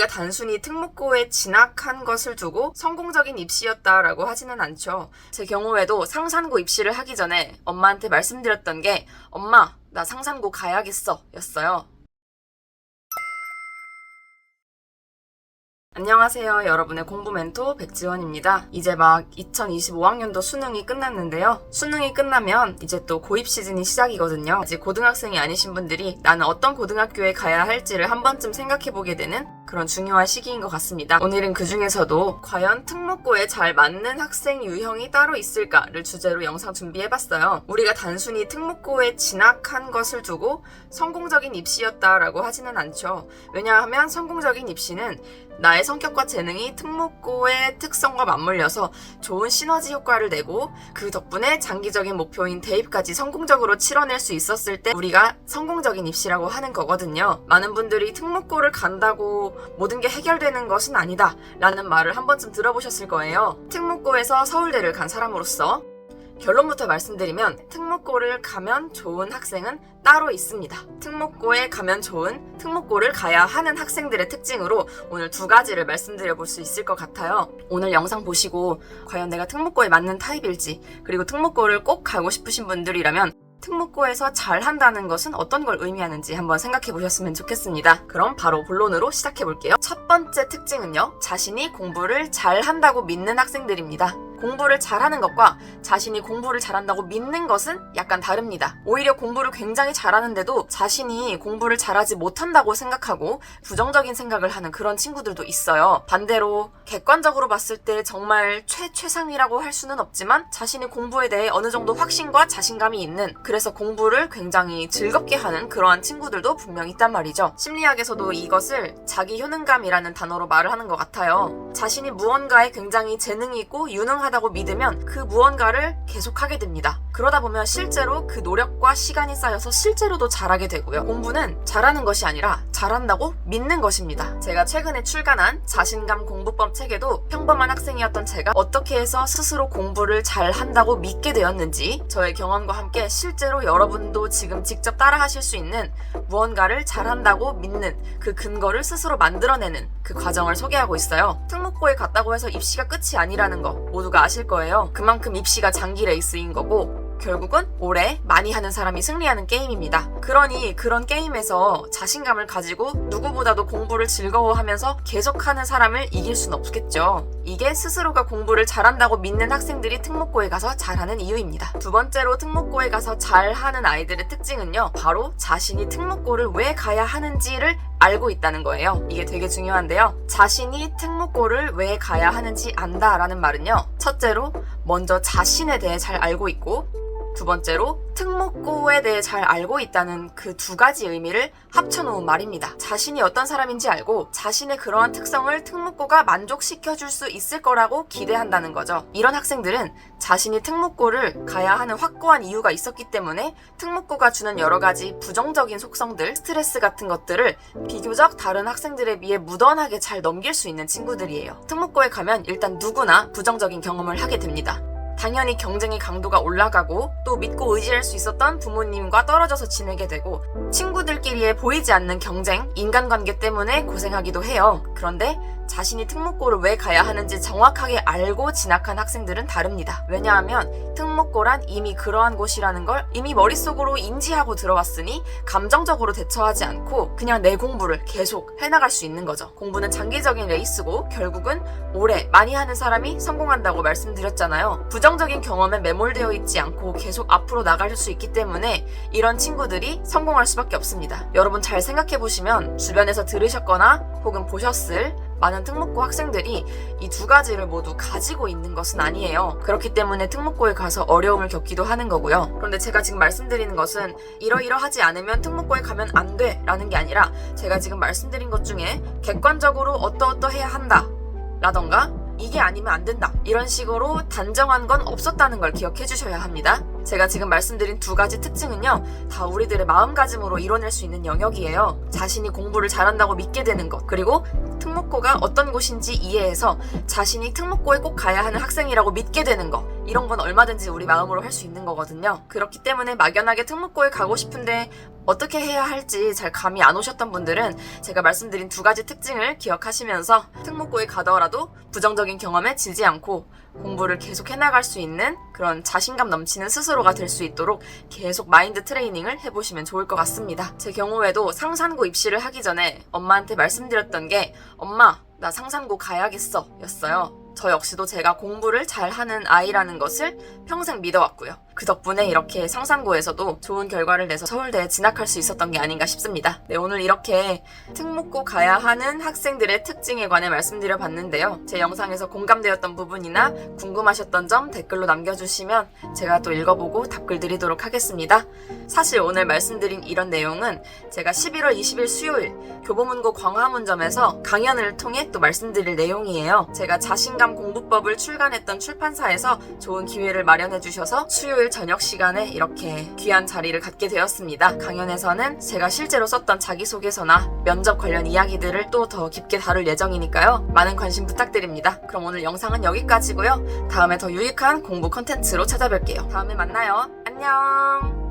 단순히 특목고에 진학한 것을 두고 성공적인 입시였다라고 하지는 않죠. 제 경우에도 상산고 입시를 하기 전에 엄마한테 말씀드렸던 게 엄마, 나 상산고 가야겠어 였어요. 안녕하세요. 여러분의 공부 멘토 백지원입니다. 이제 막 2025학년도 수능이 끝났는데요. 수능이 끝나면 이제 또 고입 시즌이 시작이거든요. 아직 고등학생이 아니신 분들이 나는 어떤 고등학교에 가야 할지를 한 번쯤 생각해보게 되는 그런 중요한 시기인 것 같습니다. 오늘은 그 중에서도 과연 특목고에 잘 맞는 학생 유형이 따로 있을까를 주제로 영상 준비해봤어요. 우리가 단순히 특목고에 진학한 것을 두고 성공적인 입시였다라고 하지는 않죠. 왜냐하면 성공적인 입시는 나의 성격과 재능이 특목고의 특성과 맞물려서 좋은 시너지 효과를 내고 그 덕분에 장기적인 목표인 대입까지 성공적으로 치러낼 수 있었을 때 우리가 성공적인 입시라고 하는 거거든요. 많은 분들이 특목고를 간다고 모든 게 해결되는 것은 아니다 라는 말을 한 번쯤 들어보셨을 거예요. 특목고에서 서울대를 간 사람으로서 결론부터 말씀드리면 특목고를 가면 좋은 학생은 따로 있습니다. 특목고에 가면 좋은, 특목고를 가야 하는 학생들의 특징으로 오늘 두 가지를 말씀드려 볼 수 있을 것 같아요. 오늘 영상 보시고 과연 내가 특목고에 맞는 타입일지, 그리고 특목고를 꼭 가고 싶으신 분들이라면 특목고에서 잘한다는 것은 어떤 걸 의미하는지 한번 생각해 보셨으면 좋겠습니다. 그럼 바로 본론으로 시작해 볼게요. 첫 번째 특징은요, 자신이 공부를 잘한다고 믿는 학생들입니다. 공부를 잘하는 것과 자신이 공부를 잘한다고 믿는 것은 약간 다릅니다. 오히려 공부를 굉장히 잘하는데도 자신이 공부를 잘하지 못한다고 생각하고 부정적인 생각을 하는 그런 친구들도 있어요. 반대로 객관적으로 봤을 때 정말 최상이라고 할 수는 없지만 자신이 공부에 대해 어느 정도 확신과 자신감이 있는, 그래서 공부를 굉장히 즐겁게 하는 그러한 친구들도 분명히 있단 말이죠. 심리학에서도 이것을 자기 효능감이라는 단어로 말을 하는 것 같아요. 자신이 무언가에 굉장히 재능이 있고 유능하다고 믿으면 그 무언가를 계속하게 됩니다. 그러다 보면 실제로 그 노력과 시간이 쌓여서 실제로도 잘하게 되고요. 공부는 잘하는 것이 아니라 잘한다고 믿는 것입니다. 제가 최근에 출간한 자신감 공부법 책에도 평범한 학생이었던 제가 어떻게 해서 스스로 공부를 잘한다고 믿게 되었는지, 저의 경험과 함께 실제로 여러분도 지금 직접 따라 하실 수 있는 무언가를 잘한다고 믿는 그 근거를 스스로 만들어내는 그 과정을 소개하고 있어요. 특목고에 갔다고 해서 입시가 끝이 아니라는 거 모두가 아실 거예요. 그만큼 입시가 장기 레이스인 거고 결국은 오래 많이 하는 사람이 승리하는 게임입니다. 그러니 그런 게임에서 자신감을 가지고 누구보다도 공부를 즐거워하면서 계속하는 사람을 이길 순 없겠죠. 이게 스스로가 공부를 잘한다고 믿는 학생들이 특목고에 가서 잘하는 이유입니다. 두 번째로 특목고에 가서 잘하는 아이들의 특징은요, 바로 자신이 특목고를 왜 가야 하는지를 알고 있다는 거예요. 이게 되게 중요한데요. 자신이 특목고를 왜 가야 하는지 안다라는 말은요, 첫째로 먼저 자신에 대해 잘 알고 있고, 두 번째로 특목고에 대해 잘 알고 있다는 그 두 가지 의미를 합쳐놓은 말입니다. 자신이 어떤 사람인지 알고 자신의 그러한 특성을 특목고가 만족시켜줄 수 있을 거라고 기대한다는 거죠. 이런 학생들은 자신이 특목고를 가야 하는 확고한 이유가 있었기 때문에 특목고가 주는 여러 가지 부정적인 속성들, 스트레스 같은 것들을 비교적 다른 학생들에 비해 무던하게 잘 넘길 수 있는 친구들이에요. 특목고에 가면 일단 누구나 부정적인 경험을 하게 됩니다. 당연히 경쟁의 강도가 올라가고 또 믿고 의지할 수 있었던 부모님과 떨어져서 지내게 되고 친구들끼리의 보이지 않는 경쟁, 인간관계 때문에 고생하기도 해요. 그런데 자신이 특목고를 왜 가야 하는지 정확하게 알고 진학한 학생들은 다릅니다. 왜냐하면 특목고란 이미 그러한 곳이라는 걸 이미 머릿속으로 인지하고 들어왔으니 감정적으로 대처하지 않고 그냥 내 공부를 계속 해나갈 수 있는 거죠. 공부는 장기적인 레이스고 결국은 오래 많이 하는 사람이 성공한다고 말씀드렸잖아요. 부정적인 경험에 매몰되어 있지 않고 계속 앞으로 나갈 수 있기 때문에 이런 친구들이 성공할 수밖에 없습니다. 여러분 잘 생각해보시면 주변에서 들으셨거나 혹은 보셨을 많은 특목고 학생들이 이 두 가지를 모두 가지고 있는 것은 아니에요. 그렇기 때문에 특목고에 가서 어려움을 겪기도 하는 거고요. 그런데 제가 지금 말씀드리는 것은 이러이러하지 않으면 특목고에 가면 안 돼 라는 게 아니라 제가 지금 말씀드린 것 중에 객관적으로 어떠어떠해야 한다 라던가 이게 아니면 안 된다 이런 식으로 단정한 건 없었다는 걸 기억해 주셔야 합니다. 제가 지금 말씀드린 두 가지 특징은요, 다 우리들의 마음가짐으로 이뤄낼 수 있는 영역이에요. 자신이 공부를 잘한다고 믿게 되는 것, 그리고 특목고가 어떤 곳인지 이해해서 자신이 특목고에 꼭 가야 하는 학생이라고 믿게 되는 것, 이런 건 얼마든지 우리 마음으로 할 수 있는 거거든요. 그렇기 때문에 막연하게 특목고에 가고 싶은데 어떻게 해야 할지 잘 감이 안 오셨던 분들은 제가 말씀드린 두 가지 특징을 기억하시면서 특목고에 가더라도 부정적인 경험에 지지 않고 공부를 계속 해나갈 수 있는 그런 자신감 넘치는 스스로가 될 수 있도록 계속 마인드 트레이닝을 해보시면 좋을 것 같습니다. 제 경우에도 상산고 입시를 하기 전에 엄마한테 말씀드렸던 게 엄마, 나 상산고 가야겠어 였어요. 저 역시도 제가 공부를 잘하는 아이라는 것을 평생 믿어왔고요. 그 덕분에 이렇게 상산고에서도 좋은 결과를 내서 서울대에 진학할 수 있었던 게 아닌가 싶습니다. 네, 오늘 이렇게 특목고 가야 하는 학생들의 특징에 관해 말씀드려봤는데요. 제 영상에서 공감되었던 부분이나 궁금하셨던 점 댓글로 남겨주시면 제가 또 읽어보고 답글 드리도록 하겠습니다. 사실 오늘 말씀드린 이런 내용은 제가 11월 20일 수요일 교보문고 광화문점에서 강연을 통해 또 말씀드릴 내용이에요. 제가 자신감 공부법을 출간했던 출판사에서 좋은 기회를 마련해 주셔서 수요일 저녁 시간에 이렇게 귀한 자리를 갖게 되었습니다. 강연에서는 제가 실제로 썼던 자기소개서나 면접 관련 이야기들을 또 더 깊게 다룰 예정이니까요. 많은 관심 부탁드립니다. 그럼 오늘 영상은 여기까지고요. 다음에 더 유익한 공부 컨텐츠로 찾아뵐게요. 다음에 만나요. 안녕.